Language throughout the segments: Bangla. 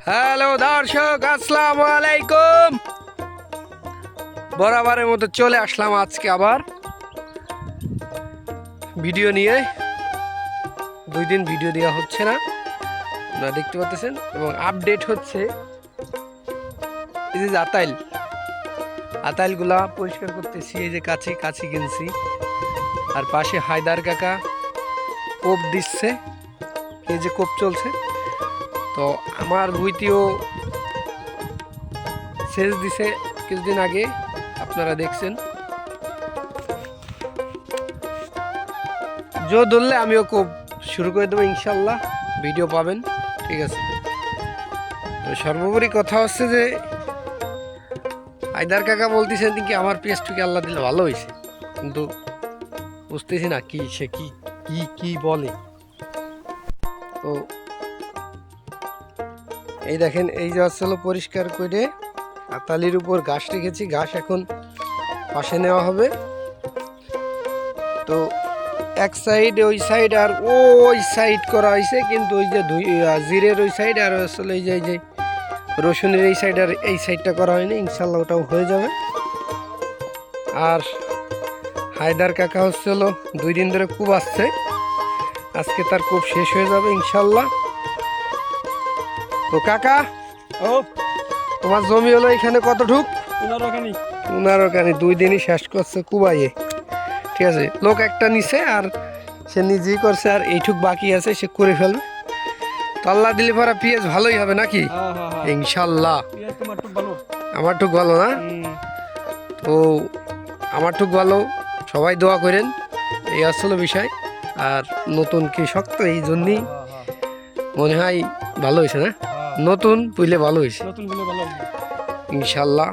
হ্যালো দর্শক, আসসালামু আলাইকুম। বরাবরের মতো চলে আসলাম আজকে আবার ভিডিও নিয়ে। 2 দিন ভিডিও দেওয়া হচ্ছে না, আপনারা দেখতে পাচ্ছেন। এবং আপডেট হচ্ছে এই যে আতাইলগুলা পরিষ্কার করতেছি। এই যে কাছি কিনছি, আর পাশে হায়দার কাকা কোপ দিচ্ছে। এই যে কোপ চলছে, তো আমার ভুইতেও সেচ দিছে কিছুদিন আগে, আপনারা দেখছেন। জো ধরলে আমিও কোপ শুরু করে দেবো, ইনশাল্লাহ ভিডিও পাবেন, ঠিক আছে। তো সর্বোপরি কথা হচ্ছে যে হায়দার কাকা বলতেছেন কি আমার পেঁয়াজটুকি আল্লাহ দিলে ভালো হয়েছে, কিন্তু বুঝতেছি না কি সে কি কি কি বলে। তো এই দেখেন, এই যে হলো পরিষ্কার করে আতালির উপর ঘাস রেখেছি, ঘাস এখন পাশে নেওয়া হবে। তো এক সাইড ওই সাইড আর ওই সাইড করা হয়েছে, কিন্তু ওই যে জিরের ওই সাইড আর আসলে এই যে রসুনের এই সাইড আর এই সাইডটা করা হয়নি, ইনশাল্লাহ ওটাও হয়ে যাবে। আর হায়দার কাকা হলো 2 দিন ধরে কূপ আসছে, আজকে তার কূপ শেষ হয়ে যাবে ইনশাল্লাহ। তো কাকা, ও তোমার জমি হলো এখানে কতটুক? 15 2 দিনই শেষ করছে কুবাইয়ে, ঠিক আছে। লোক একটা নিছে আর সে নিজেই করছে, আর এইটুক বাকি আছে সে করে ফেলবে। তো আল্লাহ দিলে পরা পেঁয়াজ ভালোই হবে নাকি? ইনশাল্লাহ। আমার টুক ভালো না? তো আমার টুক ভালো, সবাই দোয়া করেন, এই আসলে বিষয়। আর নতুন কৃষক তো এই জন্যই মনে হয় ভালো হয়েছে না? নতুন পুইলে ভালো হয়েছে ইনশাল্লাহ।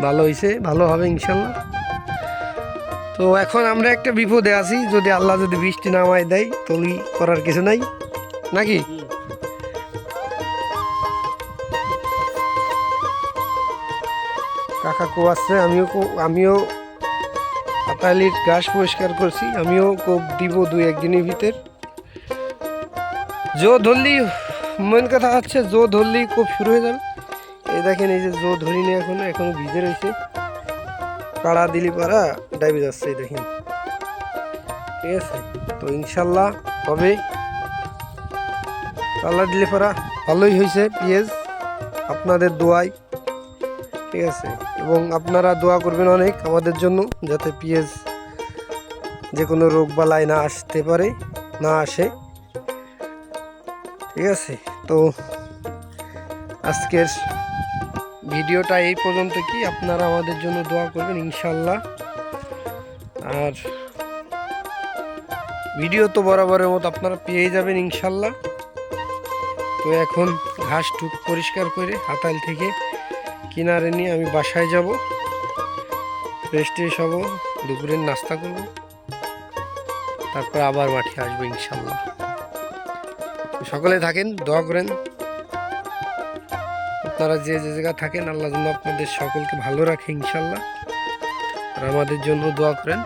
ভালো হয়েছে, ভালো হবে ইনশাল্লাহ। তো এখন আমরা একটা বিপদে আছি, যদি আল্লাহ যদি বৃষ্টি নামায় দেয় তলি করার কিছু নাই নাকি? কাকা কোয়াচ্ছে, আমিও আতালির ঘাস পরিষ্কার করছি, আমিও কোপ দিব 2-1 দিনের ভিতর। জো ধরলি, মেন কথা হচ্ছে জো ধরলি কোপ শুরু হয়ে যাবে। এই দেখেন, এই যে জো ধরিনি এখনো ভিজে রয়েছে, কাড়া দিলি পারা ডাইবে যাচ্ছে, এই দেখেন, ঠিক আছে। তো ইনশাল্লাহ হবে, আল্লাহ দিলে পারা ভালোই হয়েছে পেঁয়াজ, আপনাদের দোয়ায়, ঠিক আছে। এবং আপনারা দোয়া করবেন অনেক আমাদের জন্য, যাতে পেঁয়াজ যে কোনো রোগ বালাই না আসতে পারে, না আসে, ঠিক আছে। তো আজকের ভিডিওটা এই পর্যন্ত, কি আপনারা আমাদের জন্য দোয়া করবেন ইনশাল্লাহ। আর ভিডিও তো বরাবরের মতো আপনারা পেয়ে যাবেন ইনশাল্লাহ। তো এখন ঘাস টুক পরিষ্কার করে হাতাল থেকে কিনারে নিয়ে আমি বাসায় যাব, রেস্ট হব, দুপুরের নাস্তা করব, তারপর আবার মাঠে আসবো ইনশাল্লাহ। সকলে থাকেন, দোয়া করেন। আপনারা যে জায়গায় থাকেন, আল্লাহ যেন আপনাদের সকলকে ভালো রাখে ইনশাল্লাহ, আর আমাদের জন্য দোয়া করেন।